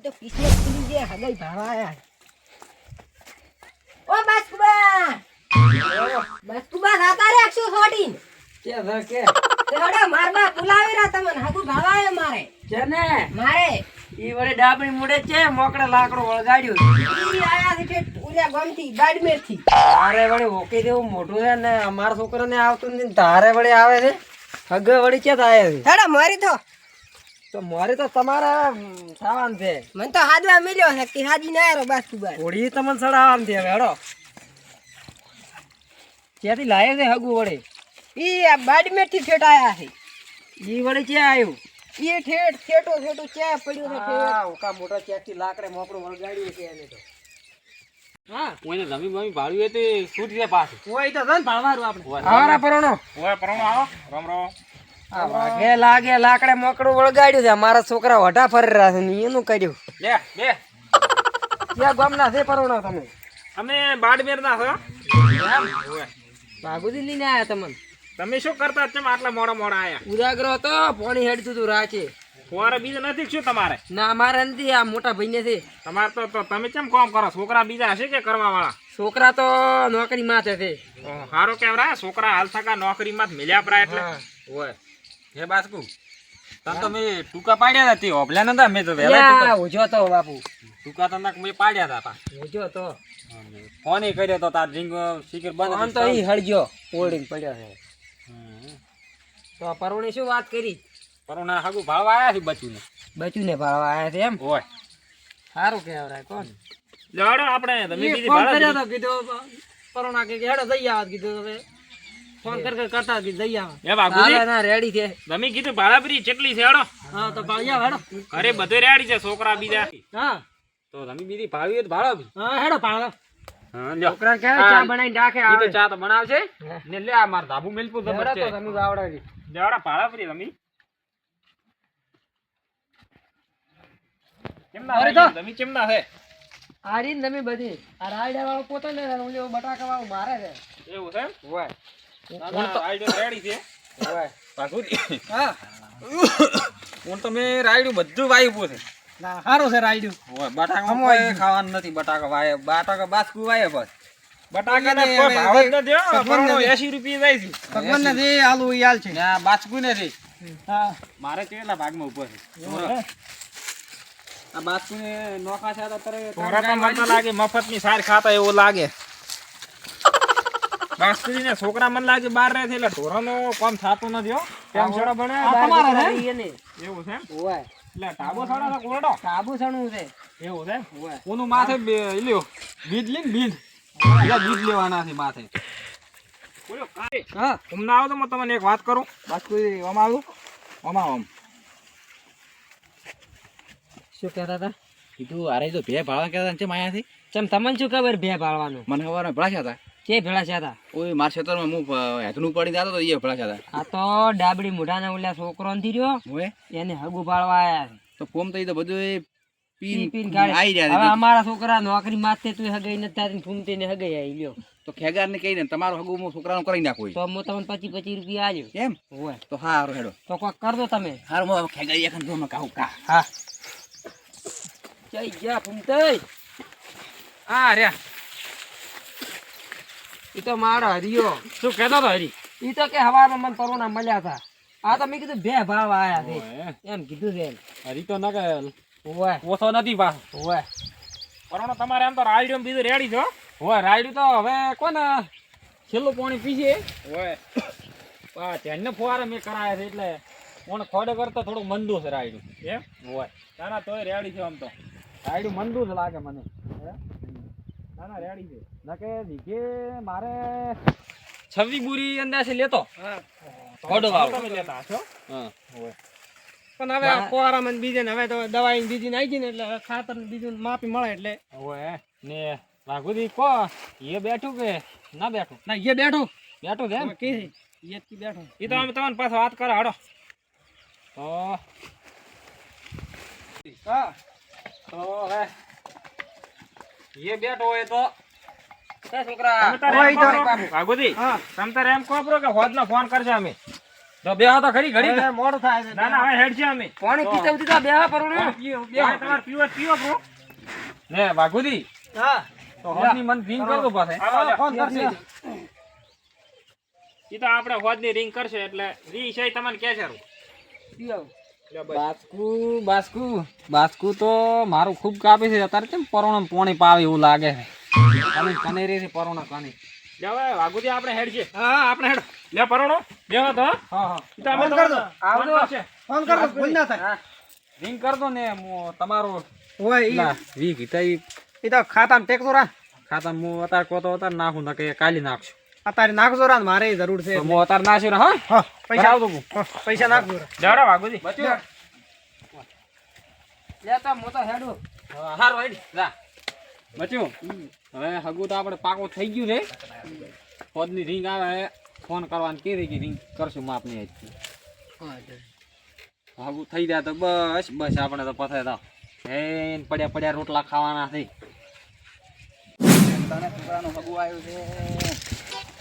તો કિસ્મત ખુલી જે હગાઈ ભાવા આયા. ઓ બાસ્કુબા રાતા રે 160 કે ધર કે તે હડા મારબા બોલાવી રહ્યા તમને હગુ ભાવા આયા મારે કેને મારે ઈ વડે ડાબડી મુડે છે મોકળે લાકડો વળગાડ્યું ઈ આયા છે ઠેઠ ઓલા ગામથી બાડમેરથી. તારે વડે ઓકે દેવું મોટું છે ને અમારા છોકરાને આવતું નથી ને તારે વડે આવે છે હગે વળી ક્યાં થાય છે હેડા મારી તો મારે તો તમારા સાવાન છે મને તો હાદવા મળ્યો છે કે હાજી ના આરો બાસ્કુબા. ઓડી તમને સડાવાન છે હવે હેડો ક્યાંથી લાવે છે હગુ વડે ઈ આ બાડમેરથી ઠેઠ આયા છે. ઈ વડે ક્યાં આવ્યું ઈ ઠેઠ ઠેઠો ક્યાં પડ્યો છે ઠેઠ. હા ઓકા મોટા ક્યાંથી લાકડે મોકળું વળગાડ્યું છે એને તો હા કોઈને જમી બમી ભાડ્યું તે છૂટ છે પાછું ઓય તો ધન ભાળવારું આપણે ઓય. આવારા પરોણો ઓય પરણો આવો રામ રામ આ વાગે લાગે લાકડે મોકળું વળગાડ્યું છે મારા છોકરા વઢા ફરી રહ્યા છે ને એનું કર્યું લે બે ક્યાં ગામના છે પરોણો તમે અમે બાડમેર ના છો ઓય. બાગુજી લઈને આયા તમને તમે શું કરતા ચમ આટલા મોડા મોડા આયા ઉજાગરો હતો પાણી હેડતું હતું રાચે ફુવારે બીજા નથી શું તમારે ના અમારે નથી આ મોટા ભાઈને છે તમારે તો તમે કેમ કામ કરો છોકરા બીજા હશે કે કરવા વાળા છોકરા તો નોકરી માથે છે હારો કેવરા છોકરા હાલ થકા નોકરી માં મેલ્યા પરા એટલે હા. ઓય હે બાસ્કુ તન તો મેં ટૂંકા પાડ્યા હતા તે ઓભલ્યા નતા મેં તો યા, ઉજો તો બાપુ ટૂંકા તો મેં પાડ્યા હતા ઉજો તો ફોન કર્યો તો તાર રીંગ શીકર બંધ આમ તો ઈ હળગ્યો ઓળીને પડ્યો છે તો આ પરોણે શું વાત કરી પરોણા હાગુ ભાવ આયા છે બચુને બચુને ભાળવા આયા છે એમ ઓય સારું કહેવાય કોણ લડો આપણે તમે બીજી ફોન ભાડા કર્યો તો કીધું પરોણા કે હેડો જઈ આવત કીધું હવે ફોન કરતા કીધું જઈ આવત એ બાગુજી ના રેડી છે તમે કીધું ભાડાપરી કેટલી છે હેડો હા તો ભાળ્યા હેડો અરે બધે રેડી છે છોકરા બીજા હા તો તમે બીજી ભાવી હોય તો ભાડો બી હા હેડો ભાળવા હા લ્યો છોકરા કે ચા બનાવીને રાખે ઈ તો આવે ચા તો બનાવશે ને લે આ માર ધાબુ મેલપુર હેડો જબર છે તો તમે આવડાવી લેવડા ભાડાપરી તમે કેમના અરે છે? તો. તમે કેમના છે આ રીત તમે બધી આ રાયડા વાળો પોતે ને ઓલો બટાકા વાળો મારે છે એવું છે ઓય હું તો આઈડિયો રેડી છે ઓય બાગુજી હા હું તો મેં રાયડું બધું વાયું છે ના સારું છે રાયડું ઓય બટાકા કોઈ ખાવાનું નથી બટાકા વાય બટાકા બાસ્કુ વાય બસ બટાકા ને કોઈ ભાવ જ નથી હો પરણો 80 રૂપિયા જાય છે ભગવાન ને જે આલુ ઈ આલ છે ને આ બાસ્કુ ને છે હા મારે કેટલા ભાગમાં ઉભો છે આ બાસ્કુ ને નોખા છે તો તરે તોરા મને લાગે મફત ની સાર ખાતા એવું લાગે બાસ્કુજી ને છોકરા મને લાગે બહાર રહે છે એટલે ઢોરાનો કામ થાતું નથી હો કેમ છોડા બને તમારા ને એને એવું છે ઓય એટલે ટાબો છોડા તો કોરડો સાબુ સણું છે એવું છે ઓય કોનું માથે લ્યો બીજ લઈને બીજ એટલે બીજ લેવાના છે માથે બોલો કાઈ હા તમને આવો તો હું તમને એક વાત કરું બાસ્કુ ઓમ આવું ઓમ શું કહેતા હતા કીધું અરે તો ભે ભાળવા કહેતા છે માયાથી ચમ તમને શું ખબર ભે ભાળવાનું મને ખબર ભળાશા હતા કે ભેળા હતા ઓય મારા ક્ષેત્રમાં હું હેતનું પડી જતો તો એ ભળાશા હતા આ તો ડાબડી મોઢાના ઓલા છોકરો નથી રહ્યો ઓય એને હગુ પાડવા આયા છે તો કોમ તો ઈ તો બધું એ પીન પીન ગાડી. આઈ હવે રહ્યા અમારા છોકરા નોકરી માથે તું હગાઈ નથી થતી ફૂમતી ને હગાઈ આવી લ્યો તો ખેગાર ને કહીને તમારું હગું હું છોકરાનું કરી નાખું તો હું તમને 25 રૂપિયા આલ્યો એમ હોય તો હારું હેડો તો કોક કર દો તમે હારું હું ખેગારી એખન જો કાહું કા હા જઈ જા ફૂમતઈ આ રે ઈ તો મારો હરિયો શું કહેતો તો હરી ઈ તો કે હવારમાં મને પરોણા મળ્યા હતા આ તો મેં કીધું બે ભાવ આયા છે એમ કીધું છે એમ. હરી તો ન કે ઓય ઓછો નથી પાછો ઓય પરોણો તમારે એમ તો રાયડું બીજું રેડી છો હોય રાયડું તો હવે કોને છેલ્લું પાણી પીશે હોય તેને ફુવારે મેં કરાયા છે એટલે કોણ ખોડે કરતા થોડું મંદું છે રાયડું એમ હોય ના તોય રેડી છે આમ તો રાયડું મંદું જ લાગે મને ના રેડી છે ના કે દીઘે મારે 26 બુરી અંદાજે લેતો ખોડો વાવ તમે લેતા છો હા હોય પણ હવે આ ફોરામાં બીજે ને હવે તો દવાઈ બીજી ને આવી ગઈ ને એટલે ખાતર ને બીજું માપી મળે એટલે હોય ને વાઘુદી કો એ બેઠું કે ના બેઠું ના એ બેઠું બેઠું છે એમ કે એ બેઠો એ તો અમે તમને પાછો વાત કરો હાડો તો હા તો હવે એ બેઠો હોય તો છોકરા વાઘુદી હા તમે તારે એમ કહો કે હોદનો ફોન કરશે અમે તો બેહો તો ખરી ઘડી હવે મોડું થાય છે. ના ના હવે હેડ છે અમે પાણી પીતા પીતા બેહવા પરોડે. પાણી તમારે પીવો પીવો બ્રો ને વાઘુદી હા તો હોદની મન રિંગ કરતો પાસે ફોન કરશે. ઈ તો આપણે હોદની રિંગ કરશે એટલે રી છે તમને કે છે બાસ્કુ તો મારું ખૂબ કાપે છે અત્યારે કેમ પરોણા પાણી પાવે એવું લાગે છે અને કનેરી છે પરોણા કાની લે હવે વાઘુદી આપણે હેડ છે હા આપણે હેડ લે પરોણો બેહો તો હા હા ઈ તો અમે ફોન કર દો. આવજો ફોન કર દો, ભૂલ ના થાય. રિંગ કર દો ને તમારો ઓય ઈ વી કીતા ઈ ઈ તો ખાતામાં ટેકતો રા. ખાતા હું અત્યારે કહો તો અત્યારે નાખું ના કે કાલી નાખશું અત્યારે નાખજો રા, મારે જરૂર છે. તો હું અત્યારે નાખ્યું ને હા હા પૈસા કરાવ દઉં હા, પૈસા નાખજો રા. જાડો વાઘુદી બચ્યો. લેતા મોટા હેડો. હારું હેડ જા બચ્યું હવે હગું તો આપણે પાકો થઈ ગયું છે પદની રિંગ આવે ફોન કરવાની કીધી કે રિંગ કરશું માપની આજથી હગું થઈ જાય તો બસ બસ આપણે તો પથે તો હે પડ્યા પડ્યા રોટલા ખાવાના છે તને છોકરાનું હગું આવ્યું છે.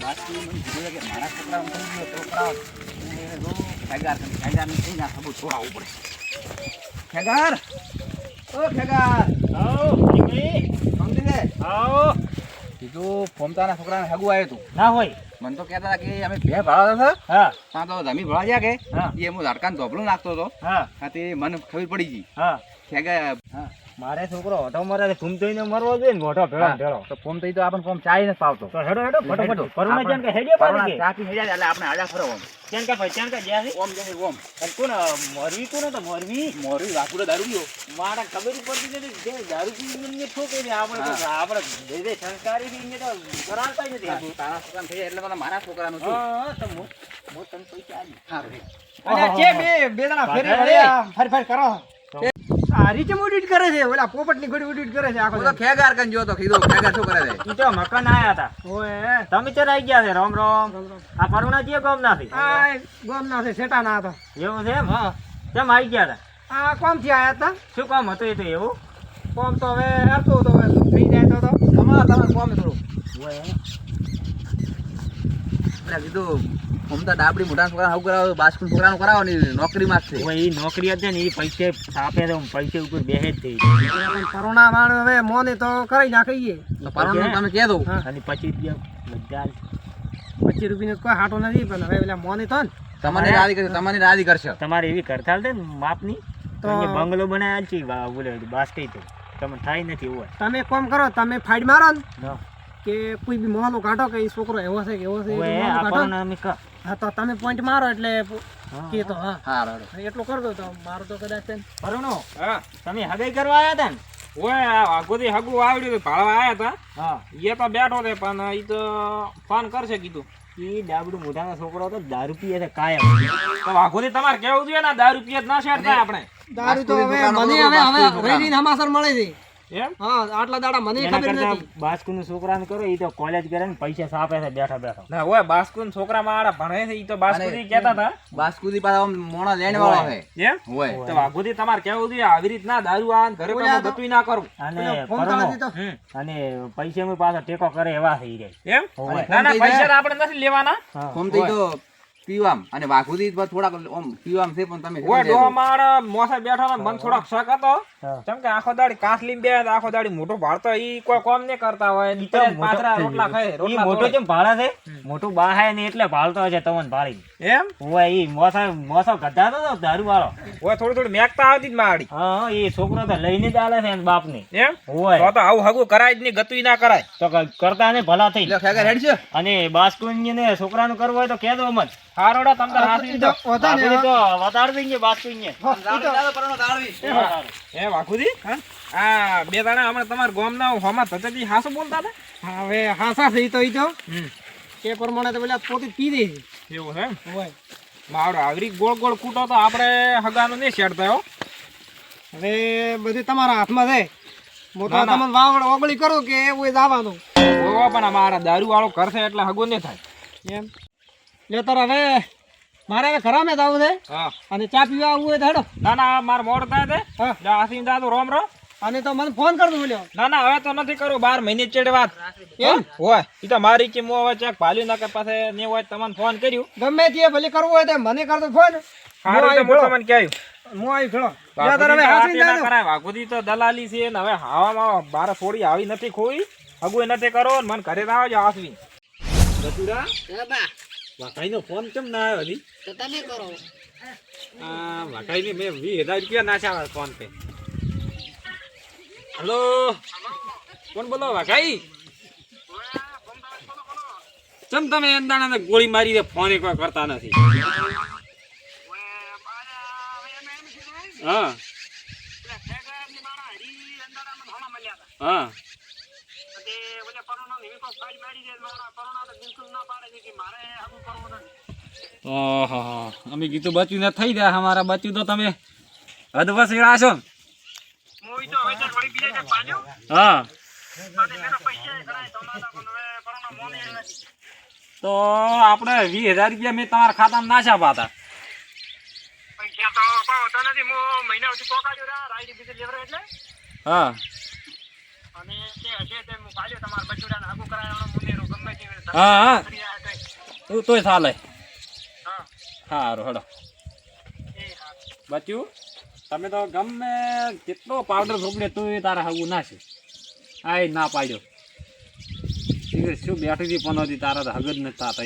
બાકી મને કીધું છે કે મારા છોકરાનું થઈ ગયો છોકરાઓ એને જો ખેગારને થઈ ના હગું છોડાવવું પડે. ખેગાર ઓ ખેગાર સમજી લે. કીધું ફોમતાના છોકરાને હગું આવ્યું હતું. ના હોય મને તો કહેતા હતા કે અમે બે ભાડા હતા હા ત્યાં તો જમી ભળા ગયા કે હા. એ હું ઝાડકાને ધોબલું નાખતો હતો હા હા તે મને ખબર પડી ગઈ. હા ખેગાર મારે છોકરો હતો મારે ઘૂમતોય ને મરવો જોઈએ ને મોટો ભેળો ભેળો તો ફોમ થઈ તો આપણને ફોમ ચાય નથી પાવતો. તો હેડો હેડો ફટાફટ પરુણા જેમ કે હેડ્યો પાડે કે ચા પી હેડ્યા એટલે આપણે આડા ફરો ઓમ. કેમ કે ભાઈ કેમ કે જ્યાં છે ઓમ જશે ઓમ. અને કોણ મોરવી કોણ હતો મોરવી મોરવી વાકુડો દારૂ પીયો. મારા ખબર ય પડતી નથી જે દારૂ પીને ઠોકે ને આપણે તો આપણે જે સંસ્કારી થી તો કરાવતા ય નથી આપણે. તારા છોકરાને થઈ જાય એટલે મને મારા છોકરાનું છું. હા તો હું તને પૈસા આલી સારું રે. અને જે બે જણા ફેરી વળે આ ફરી ફરી કરો. આ રીતે ઉડીટ કરે છે, ઓલા પોપટની ઘોડી ઉડીટ કરે છે આખો હું તો ખેગાર કન જોતો કીધું ખેગાર શું કરે છે. ઈ તો મકાન આયા હતા ઓય તમે ચર આવી ગયા છે રામ રામ આ પરુણા જે ગામ નથી આ ગોમ ના છે, સેટા ના હતા. એવું છે એમ હા કેમ આવી ગયા હતા આ કોમ થી આયા હતા. શું કામ હતું એ તો એવું કોમ તો હવે હરતો તો હવે થઈ જાય તો તમારે કોમ થોડું એટલે કીધું મમતા ડાબડી મોટા છોકરા હું કરાવો બાસ્કુલ છોકરાનું કરાવો ને નોકરીમાં જ છે. હવે એ નોકરી હતી ને એ પૈસે આપે તો પૈસે ઉપર બેહે જ થઈ કરોના વાળ હવે મોને તો કરી નાખીએ. તો પરવાનું તમે કહી દો. હા અને 25 બધા 25 રૂપિયા કોઈ હાટો નથી, પણ હવે પેલા મોને તો ને તમને રાજી કરશે તમને રાજી કરશે. તમારે એવી કરતાલ છે ને માપની તો તો- અહીંયા બંગલો બનાવ્યા છે બોલે બાસ્કઈ તો તમે થાય નથી એવું તમે કોમ કરો, તમે ફાઈડ મારો ને હોય કે કોઈ બી મોહલો કાઢો કે ઈ છોકરો એવો છે કે એવો છે, ઓએ, એ મોહલો આ કાઢો. પરુણા અમે ક- હા તો તમે પોઈન્ટ મારો એટલે કે તો હા હા રાડો. એટલું કરી દો તો મારું તો કદાચ છે ને. પરુણો તમે હગાઈ કરવા આયા હતા ને ઓય આગોથી હગું આવડ્યું હતું, ભાળવા આયા હતા. હા એ તો બેઠો છે પણ ઈ તો ફોન કરશે કીધું. એ ડાબડું મોઢાનો છોકરો હતો દારૂ પીએ છે કાયમ તો આગોથી તમારે કેવું જોઈએ ને દારૂ પીએ જ ના શેર થાય આપણે દારૂ તો હવે બાસ્કુની મને દુકાનો હવે બાસ્કુની હવે દુકાનો. રહીને હમાસર મળે છે. એમ હા આટલા દાડા મને એના ખબર કરતા નથી. બાસ્કુનું છોકરાને કરો એ તો કોલેજ કરે ને પૈસા સાપે છે બેઠા બેઠા ના ઓય બાસ્કુન છોકરા મારા ભણે છે ઈ તો બાસ્કુથી કહેતા હતા. બાસ્કુદી પાછા આમ મોણા લેણ વાળો છે. એમ હોય તો આગોથી તમારે કેવું જોઈએ આવી રીતના દારૂ આ ઘરે ઓલા કોઈ તો- ગતું ના કરું. અને ફોન પરુણો, તાળાથી તો અને પૈસા માં પાછા ટેકો કરે એવા થઈ જાય એમ હોય. ના ના ફોન થઈ પૈસા જાય. તો આપણે નથી લેવાના. ફોમ થઈ તો પીવામ અને વાઘુદી થોડાક આમ પીવામ છે પણ તમે ઓય સમજી લેજો. ડોમાળ મોસે બેઠો ને મન થોડોક શક હતો. હા. કેમ કે આખો દાડી કાસલી બે આખો દાડી મોટો ભાળતો ઈ કોઈ કોમ નહીં કરતા હોય. ઈ તો નીચે પાથરા રોટલા ખાય ઈ રોટલા મોટો તોડે. જેમ ભાળે છે મોટું બાહાય ને એટલે ભાળતો હશે તમને ભાળી એમ હોય ઈ મોસો ગધાતો હતો દારૂ વાળો ઓય થોડું થોડું મેકતા આવતી જ માડી. હા એ છોકરો તો લઈને જ આલે છે એના બાપને એમ હોય તો આવું હગું કરાય જ નહીં, ગતું ના કરાય. તો કરતા ને ભલા થઈ લે ખેગાર હેડ છે. અને બાસ્કુની ને છોકરાનું કરવું હોય તો કહેજો મત હારોડા તમ તાર હાથી ઈ તો હોતા ને બાપુની તો વતાડ દઈએ બાસ્કુની એ વાખુજી આ બે દાણા હમણાં તમારા ગામના હોમાં તતેથી હાસુ બોલતા હતા. હવે હાસા થઈ તો ઈ તો હમ એ પ્રમાણે તો પેલા પોતે પી દે છે. એવું છે એમ. હોય મારો આવરી ગોળ ગોળ કૂટો તો આપણે હગાનું નહીં શેડતા હો. હવે બધું તમારા હાથમાં છે. હું તો ના, ના. તમને વાવડ ઓગળી કરું કે એવું જ આવવાનું ઓવા પણ અમારા દારૂ વાળો કરશે એટલે હગું નહીં થાય. એમ લે તાર હવે મારે હવે ઘરામે જ આવું છે હા અને ચા પીવા આવવું હોય તો હેડો. ના ના મારે મોડ થાય છે. હા હાથી દાદુ રોમ રો અને તો મને ફોન કરતો બોલ્યો. ના ના હવે તો નથી કરું 12 મહિને ચેડે વાત એમ? હોય ઈ તો મારી કે મો હવે ચેક ભાલ્યું ના કે પાસે ને હોય તમને ફોન કર્યું ગમે તે ભલે કરવું હોય તો મને કરતો ફોન. સારું તો મોટો મને કહ્યું હું આવી ખેડો. વાઘુદી તો દલાલી છે ને હવે હાવામાં બાર થોડી આવી નથી ખોઈ હગુય નથી કરો ને મને ઘરે ના આવજો આસવી બચુડા વાઘાઈ નો ફોન કેમ ના આવ્યો હજી તો તમે કરો. વાઘાઈ ની મેં 20,000 રૂપિયા નાખ્યા ફોન પે. હેલો કોણ બોલો વાઘાઈ? ચમ તમે અંદાણા ગોળી મારી ફોન એક વાર કરતા નથી? હા હા ઓહો અમે કીધું બચ્યું ને થઈ જાય અમારા બચ્યું તો તમે હદ વસેડા છો. હા તો આપણે 20,000 રૂપિયા મેં તમારા ખાતામાં નાખ્યા પાતા. હા હા હા તોય ચાલે. સારું હેડો બચ્યું તમે તો ગમે કેટલો પાવડર થોપડે તું તારા હગું નાશે. આ ના પાડ્યો શું બેઠી હતી પણ તારા તો હગ જ નથી થતા.